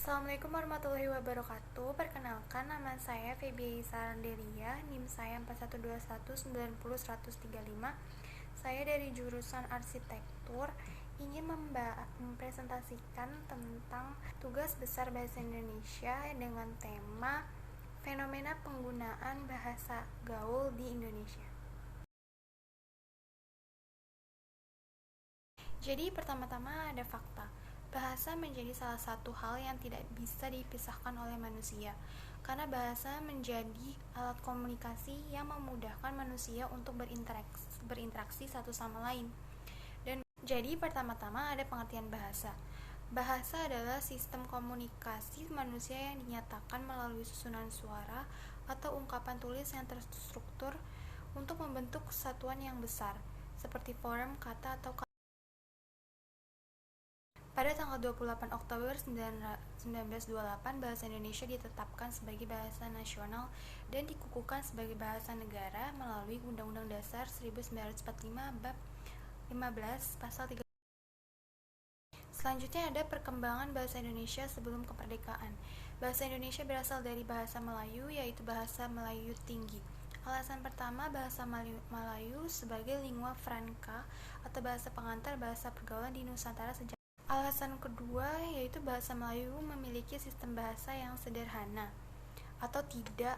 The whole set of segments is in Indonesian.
Assalamualaikum warahmatullahi wabarakatuh. Perkenalkan, nama saya Feby Sarandelia, NIM saya 4121900135. Saya dari jurusan Arsitektur, ingin mempresentasikan tentang tugas besar bahasa Indonesia dengan tema fenomena penggunaan bahasa gaul di Indonesia. Jadi pertama-tama ada fakta. Bahasa menjadi salah satu hal yang tidak bisa dipisahkan oleh manusia, karena bahasa menjadi alat komunikasi yang memudahkan manusia untuk berinteraksi satu sama lain. Dan jadi pertama-tama ada pengertian bahasa. Bahasa adalah sistem komunikasi manusia yang dinyatakan melalui susunan suara atau ungkapan tulis yang terstruktur untuk membentuk kesatuan yang besar, seperti form, kata, atau Pada tanggal 28 Oktober 1928, bahasa Indonesia ditetapkan sebagai bahasa nasional dan dikukuhkan sebagai bahasa negara melalui Undang-Undang Dasar 1945 Bab 15 Pasal 3. Selanjutnya ada perkembangan bahasa Indonesia sebelum kemerdekaan. Bahasa Indonesia berasal dari bahasa Melayu, yaitu bahasa Melayu tinggi. Alasan pertama, bahasa Melayu sebagai lingua franca atau bahasa pengantar bahasa pergaulan di Nusantara sejak. Alasan kedua yaitu bahasa Melayu memiliki sistem bahasa yang sederhana atau tidak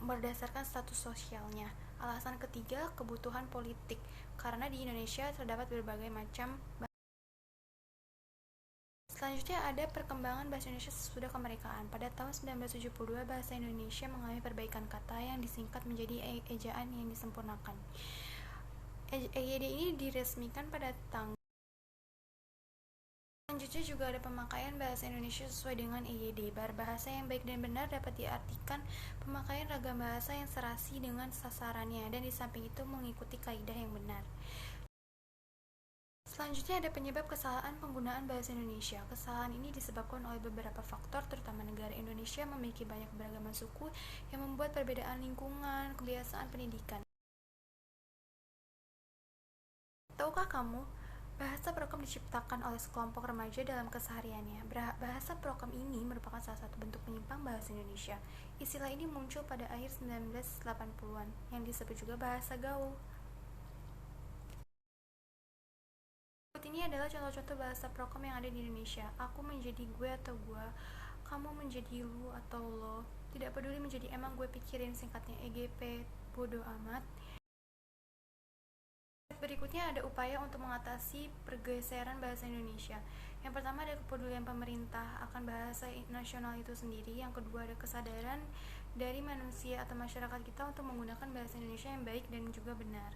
berdasarkan status sosialnya. Alasan ketiga, kebutuhan politik, karena di Indonesia terdapat berbagai macam bahasa. Selanjutnya ada perkembangan bahasa Indonesia sesudah kemerdekaan. Pada tahun 1972, bahasa Indonesia mengalami perbaikan kata yang disingkat menjadi ejaan yang disempurnakan. EYD ini diresmikan pada tanggal. Selanjutnya juga ada pemakaian bahasa Indonesia sesuai dengan EYD. Bahasa yang baik dan benar dapat diartikan pemakaian ragam bahasa yang serasi dengan sasarannya, dan di samping itu mengikuti kaidah yang benar. Selanjutnya ada penyebab kesalahan penggunaan bahasa Indonesia. Kesalahan ini disebabkan oleh beberapa faktor, terutama negara Indonesia memiliki banyak beragam suku yang membuat perbedaan lingkungan, kebiasaan pendidikan. Tahukah kamu, bahasa prokem diciptakan oleh sekelompok remaja dalam kesehariannya. Bahasa prokem ini merupakan salah satu bentuk penyimpang bahasa Indonesia. Istilah ini muncul pada akhir 1980-an, yang disebut juga bahasa gaul. Ini adalah contoh-contoh bahasa prokem yang ada di Indonesia. Aku menjadi gue atau gua, kamu menjadi lu atau lo, tidak peduli menjadi emang gue pikirin, singkatnya EGP, bodoh amat. Berikutnya ada upaya untuk mengatasi pergeseran bahasa Indonesia. Yang pertama ada kepedulian pemerintah akan bahasa nasional itu sendiri. Yang kedua ada kesadaran dari manusia atau masyarakat kita untuk menggunakan bahasa Indonesia yang baik dan juga benar.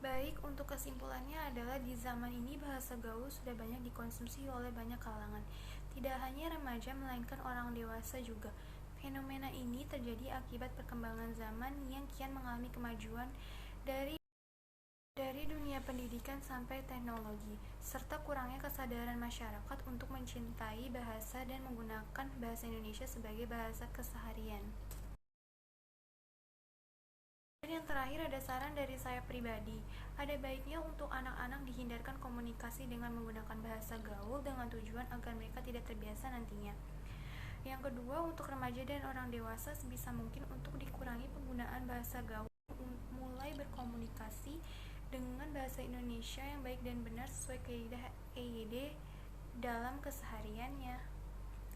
Baik, untuk kesimpulannya adalah di zaman ini bahasa gaul sudah banyak dikonsumsi oleh banyak kalangan. Tidak hanya remaja melainkan orang dewasa juga. Fenomena ini terjadi akibat perkembangan zaman yang kian mengalami kemajuan dari dunia pendidikan sampai teknologi, serta kurangnya kesadaran masyarakat untuk mencintai bahasa dan menggunakan bahasa Indonesia sebagai bahasa keseharian. Dan yang terakhir ada saran dari saya pribadi. Ada baiknya untuk anak-anak dihindarkan komunikasi dengan menggunakan bahasa gaul dengan tujuan agar mereka tidak terbiasa nantinya. Yang kedua, untuk remaja dan orang dewasa sebisa mungkin untuk dikurangi penggunaan bahasa gaul, mulai berkomunikasi dengan bahasa Indonesia yang baik dan benar sesuai kaidah EYD dalam kesehariannya.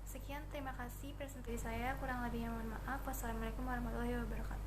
Sekian, terima kasih presentasi saya. Kurang lebihnya mohon maaf. Wassalamualaikum warahmatullahi wabarakatuh.